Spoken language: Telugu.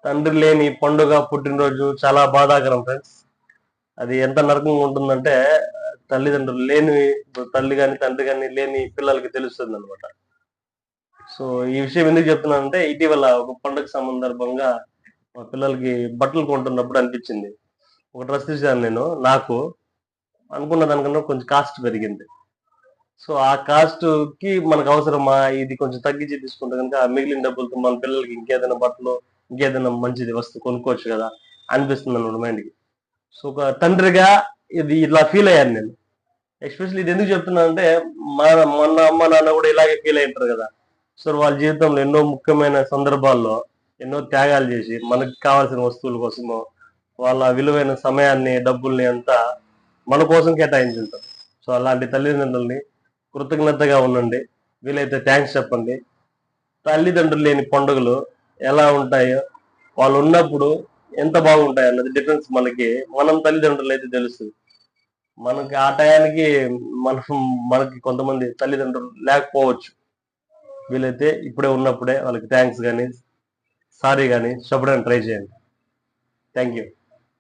తండ్రి లేని పండుగ పుట్టినరోజు చాలా బాధాకరం ఫ్రెండ్స్. అది ఎంత నరకంగా ఉంటుందంటే తల్లిదండ్రులు లేని తల్లి గాని తండ్రి గాని లేని పిల్లలకి తెలుస్తుంది అనమాట. సో ఈ విషయం ఎందుకు చెప్తున్నానంటే ఇటీవల ఒక పండుగ సందర్భంగా మా పిల్లలకి బట్టలు కొంటున్నప్పుడు అనిపించింది. ఒక డ్రెస్ చూసాను నేను. నాకు అనుకున్న దానికన్నా కొంచెం కాస్ట్ పెరిగింది. సో ఆ కాస్ట్ కి మనకు అవసరమా, ఇది కొంచెం తగ్గించి తీసుకుంటే కనుక ఆ మిగిలిన డబ్బులతో మన పిల్లలకి ఇంకేదైనా బట్టలు, ఇంకేదైనా మంచిది వస్తువు కొనుక్కోవచ్చు కదా అనిపిస్తుంది అన్నమాట మైండ్కి. సో ఒక తండ్రిగా ఇది ఇట్లా ఫీల్ అయ్యాను నేను. ఎస్పెషల్లీ ఇది ఎందుకు చెప్తున్నానంటే మొన్న అమ్మ నాన్న కూడా ఇలాగే ఫీల్ అయ్యింటారు కదా. సో వాళ్ళ జీవితంలో ఎన్నో ముఖ్యమైన సందర్భాల్లో ఎన్నో త్యాగాలు చేసి మనకు కావాల్సిన వస్తువుల కోసమో వాళ్ళ విలువైన సమయాన్ని డబ్బుల్ని అంతా మన కోసం కేటాయించుంటారు. సో అలాంటి తల్లిదండ్రుల్ని కృతజ్ఞతగా ఉండండి. వీలైతే థ్యాంక్స్ చెప్పండి. తల్లిదండ్రులు లేని పండుగలు ఎలా ఉంటాయో, వాళ్ళు ఉన్నప్పుడు ఎంత బాగుంటాయి అన్నది డిఫరెన్స్ మనకి మనం తల్లిదండ్రులు అయితే తెలుస్తుంది. మనకి ఆ టయానికి మనం మనకి కొంతమంది తల్లిదండ్రులు లేకపోవచ్చు. వీలైతే ఇప్పుడే ఉన్నప్పుడే వాళ్ళకి థ్యాంక్స్ కానీ సారీ కానీ చెప్పడానికి ట్రై చేయండి. Thank you.